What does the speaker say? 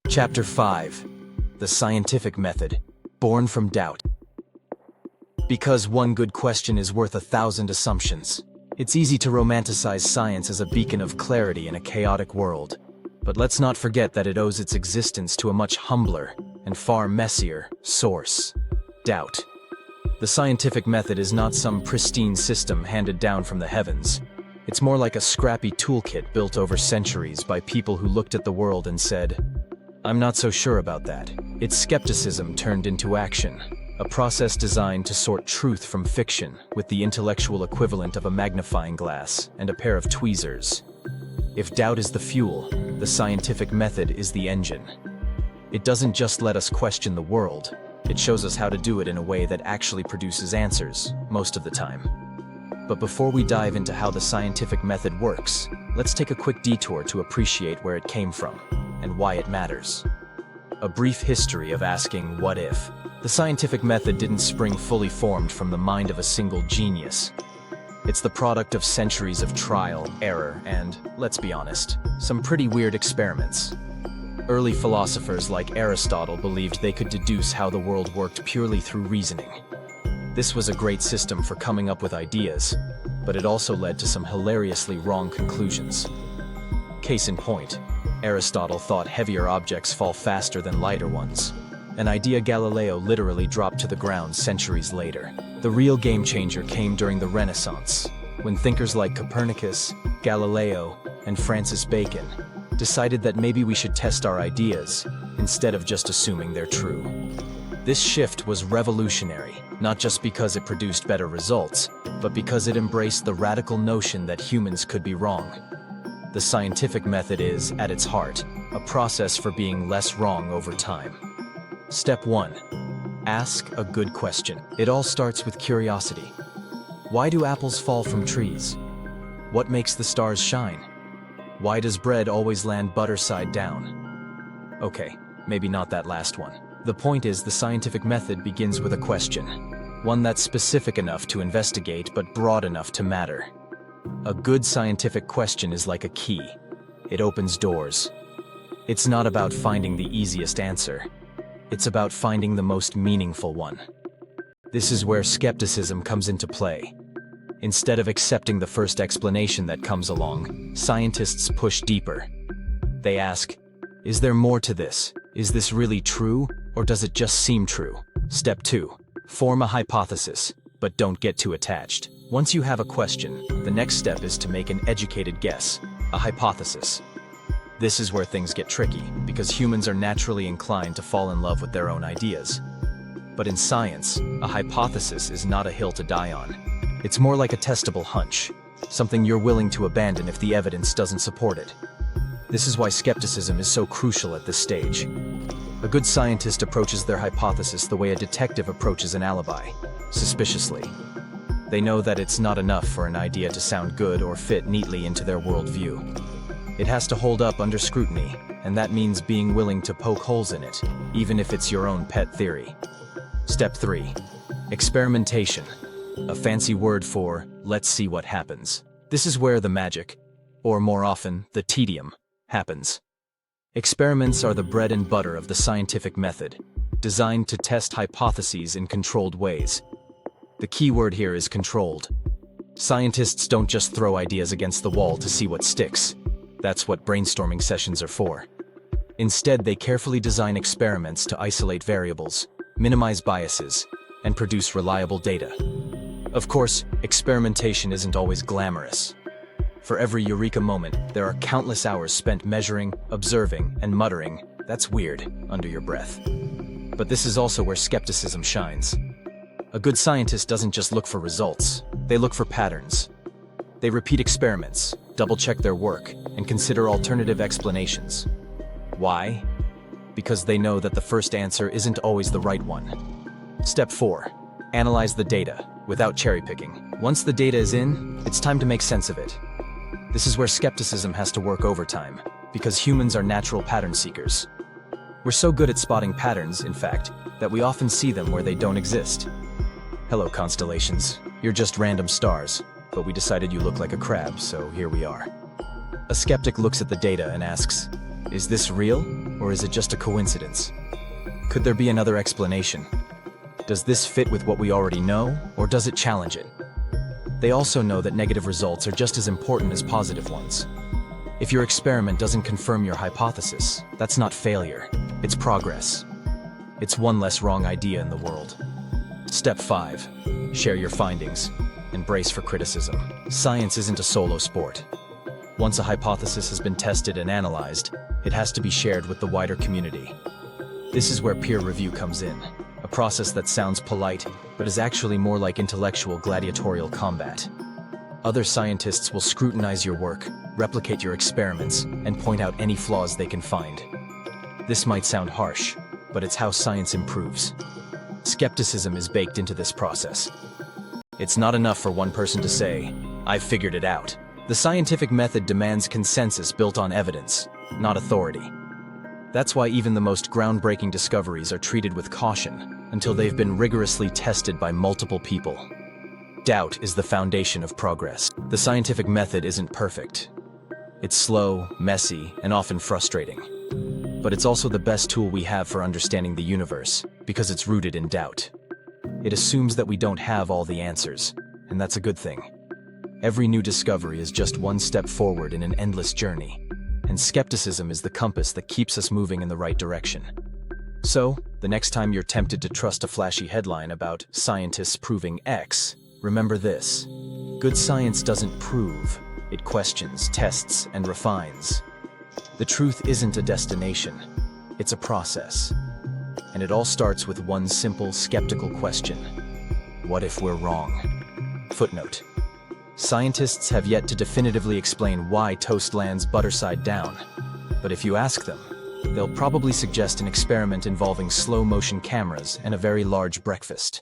Chapter 5. The Scientific Method, Born from Doubt. Because one good question is worth 1,000 assumptions. It's easy to romanticize science as a beacon of clarity in a chaotic world. But let's not forget that it owes its existence to a much humbler and far messier source: doubt. The scientific method is not some pristine system handed down from the heavens. It's more like a scrappy toolkit built over centuries by people who looked at the world and said, "I'm not so sure about that." It's skepticism turned into action, a process designed to sort truth from fiction with the intellectual equivalent of a magnifying glass and a pair of tweezers. If doubt is the fuel, the scientific method is the engine. It doesn't just let us question the world, it shows us how to do it in a way that actually produces answers, most of the time. But before we dive into how the scientific method works, let's take a quick detour to appreciate where it came from and why it matters. A brief history of asking what if. The scientific method didn't spring fully formed from the mind of a single genius. It's the product of centuries of trial, error, and, let's be honest, some pretty weird experiments. Early philosophers like Aristotle believed they could deduce how the world worked purely through reasoning. This was a great system for coming up with ideas, but it also led to some hilariously wrong conclusions. Case in point, Aristotle thought heavier objects fall faster than lighter ones, an idea Galileo literally dropped to the ground centuries later. The real game changer came during the Renaissance, when thinkers like Copernicus, Galileo, and Francis Bacon decided that maybe we should test our ideas instead of just assuming they're true. This shift was revolutionary, not just because it produced better results, but because it embraced the radical notion that humans could be wrong. The scientific method is, at its heart, a process for being less wrong over time. Step 1. Ask a good question. It all starts with curiosity. Why do apples fall from trees? What makes the stars shine? Why does bread always land butter side down? Okay, maybe not that last one. The point is, the scientific method begins with a question. One that's specific enough to investigate but broad enough to matter. A good scientific question is like a key. It opens doors. It's not about finding the easiest answer. It's about finding the most meaningful one. This is where skepticism comes into play. Instead of accepting the first explanation that comes along, scientists push deeper. They ask, is there more to this? Is this really true, or does it just seem true? Step 2. Form a hypothesis, but don't get too attached. Once you have a question, the next step is to make an educated guess, a hypothesis. This is where things get tricky, because humans are naturally inclined to fall in love with their own ideas. But in science, a hypothesis is not a hill to die on. It's more like a testable hunch, something you're willing to abandon if the evidence doesn't support it. This is why skepticism is so crucial at this stage. A good scientist approaches their hypothesis the way a detective approaches an alibi, suspiciously. They know that it's not enough for an idea to sound good or fit neatly into their worldview. It has to hold up under scrutiny, and that means being willing to poke holes in it, even if it's your own pet theory. Step 3. Experimentation. A fancy word for, let's see what happens. This is where the magic, or more often, the tedium, happens. Experiments are the bread and butter of the scientific method, designed to test hypotheses in controlled ways. The key word here is controlled. Scientists don't just throw ideas against the wall to see what sticks. That's what brainstorming sessions are for. Instead, they carefully design experiments to isolate variables, minimize biases, and produce reliable data. Of course, experimentation isn't always glamorous. For every eureka moment, there are countless hours spent measuring, observing, and muttering, "That's weird," under your breath. But this is also where skepticism shines. A good scientist doesn't just look for results, they look for patterns. They repeat experiments, double-check their work, and consider alternative explanations. Why? Because they know that the first answer isn't always the right one. Step 4. Analyze the data, without cherry-picking. Once the data is in, it's time to make sense of it. This is where skepticism has to work overtime, because humans are natural pattern seekers. We're so good at spotting patterns, in fact, that we often see them where they don't exist. Hello, constellations. You're just random stars, but we decided you look like a crab, so here we are. A skeptic looks at the data and asks, is this real, Or is it just a coincidence? Could there be another explanation? Does this fit with what we already know, or does it challenge it? They also know that negative results are just as important as positive ones. If your experiment doesn't confirm your hypothesis, that's not failure, it's progress. It's one less wrong idea in the world. Step 5. Share your findings. And brace for criticism. Science isn't a solo sport. Once a hypothesis has been tested and analyzed, it has to be shared with the wider community. This is where peer review comes in, a process that sounds polite, but is actually more like intellectual gladiatorial combat. Other scientists will scrutinize your work, replicate your experiments, and point out any flaws they can find. This might sound harsh, but it's how science improves. Skepticism is baked into this process. It's not enough for one person to say, "I've figured it out." The scientific method demands consensus built on evidence, not authority. That's why even the most groundbreaking discoveries are treated with caution until they've been rigorously tested by multiple people. Doubt is the foundation of progress. The scientific method isn't perfect. It's slow, messy, and often frustrating. But it's also the best tool we have for understanding the universe, because it's rooted in doubt. It assumes that we don't have all the answers, and that's a good thing. Every new discovery is just one step forward in an endless journey, and skepticism is the compass that keeps us moving in the right direction. So, the next time you're tempted to trust a flashy headline about scientists proving X, remember this: good science doesn't prove, it questions, tests, and refines. The truth isn't a destination, it's a process. And it all starts with one simple, skeptical question: what if we're wrong? Footnote: scientists have yet to definitively explain why toast lands butter side down. But if you ask them, they'll probably suggest an experiment involving slow-motion cameras and a very large breakfast.